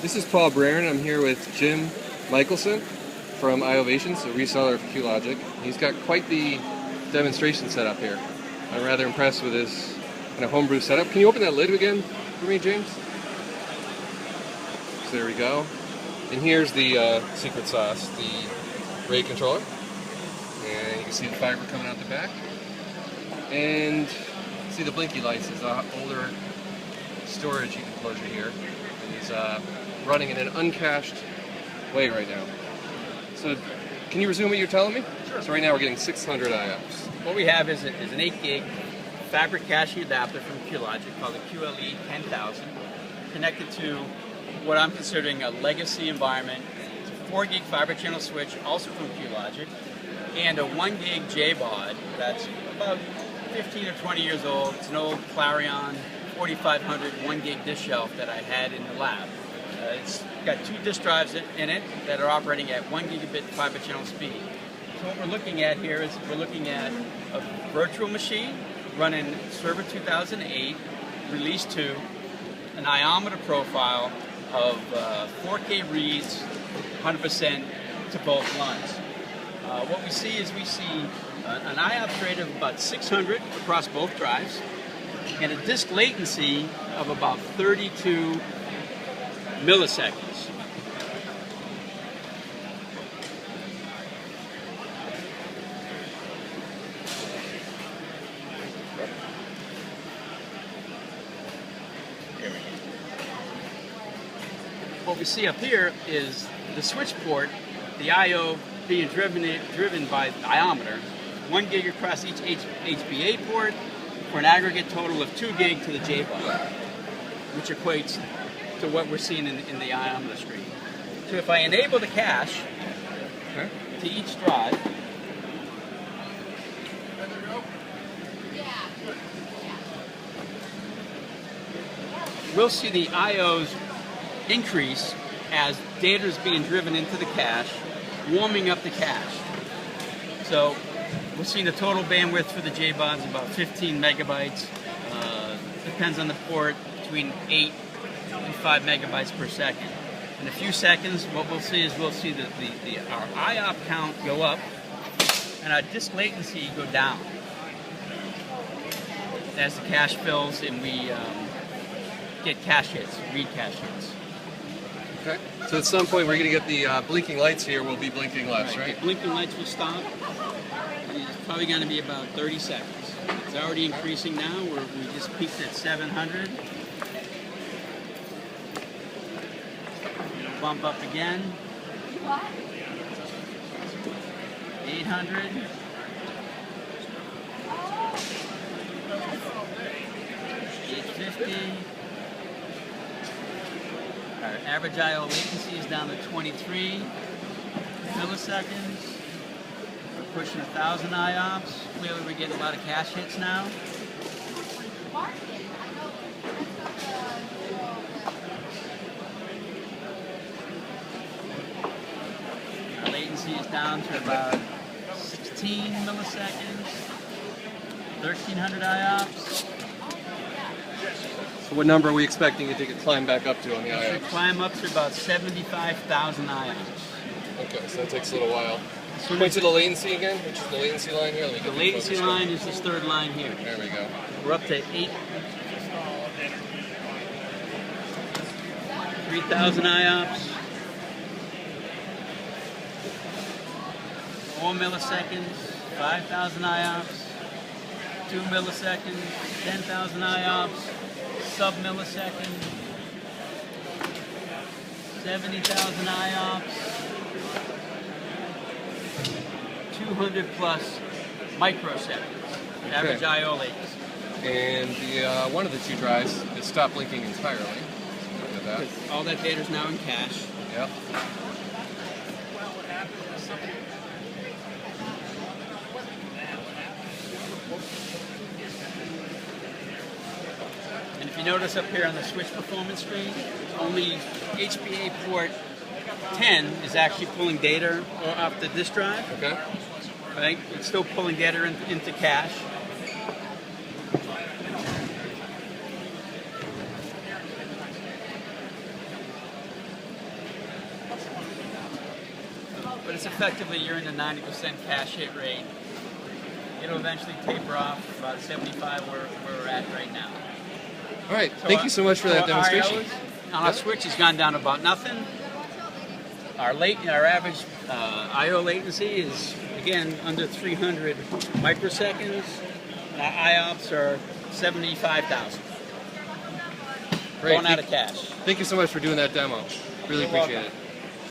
This is Paul Braren. I'm here with Jim Michelson from IOvations, a reseller of QLogic. He's got quite the demonstration setup here. I'm rather impressed with his kind of homebrew setup. Can you open that lid again for me, James? So there we go. And here's the secret sauce, the RAID controller. And you can see the fiber coming out the back. And see the blinky lights. There's an older storage enclosure here. And he's running in an uncached way right now. So can you resume what you're telling me? Sure. So right now we're getting 600 IOPS. What we have is an 8 gig fabric caching adapter from QLogic called the QLE10000, connected to what I'm considering a legacy environment. It's a 4 gig fiber channel switch, also from QLogic, and a 1 gig JBOD that's about 15 or 20 years old. It's an old Clarion 4500 1 gig disk shelf that I had in the lab. It's got 2 disk drives in it that are operating at 1 gigabit fiber channel speed. So what we're looking at here is we're looking at a virtual machine running Server 2008, Release 2, an iometer profile of 4K reads, 100% to both lines. What we see is an IOPS rate of about 600 across both drives, and a disk latency of about 32 milliseconds. What we see up here is the switch port, the I/O being driven by the iometer, 1 gig across each HBA port for an aggregate total of 2 gig to the JBOD, which equates to what we're seeing in the iometer screen. So if I enable the cache to each drive, we'll see the IOs increase as data is being driven into the cache, warming up the cache. So we're seeing the total bandwidth for the JBODs about 15 megabytes. Depends on the port, between 8 and 5 megabytes per second. In a few seconds, what we'll see is our IOP count go up and our disk latency go down as the cache fills and we get cache hits, read cache hits. Okay. So at some point we're going to get the blinking lights here will be blinking less, right? The blinking lights will stop. It's probably going to be about 30 seconds. It's already increasing now. We just peaked at 700. Bump up again. 800. 850. Our average I/O latency is down to 23 milliseconds. We're pushing 1,000 IOPS. Clearly we're getting a lot of cache hits now. Our latency is down to about 16 milliseconds. 1,300 IOPS. So what number are we expecting it to climb back up to on the It IOPS? should climb up to about 75,000 IOPS. Okay, so that takes a little while. Point to the latency again, which is the latency line here. The latency line is this third line here. There we go. We're up to 3,000 IOPS. 4 milliseconds, 5,000 IOPS. 2 milliseconds, 10,000 IOPS. Sub-millisecond, 70,000 IOPS, 200 plus microseconds, average I/O latency. And the one of the 2 drives has stopped blinking entirely. Look at that. All that data is now in cache. Yep. And if you notice up here on the switch performance screen, only HBA port 10 is actually pulling data off the disk drive. Okay. Right? It's still pulling data into cache. it's effectively you're in the 90% cache hit rate. It'll eventually taper off about 75 where we're at right now. All right, So thank you so much for that demonstration. Our switch has gone down about nothing. Our average I/O latency is again under 300 microseconds. And our IOPS are 75,000. Great. Going out of cache. Thank you so much for doing that demo. Really You're appreciate welcome. it.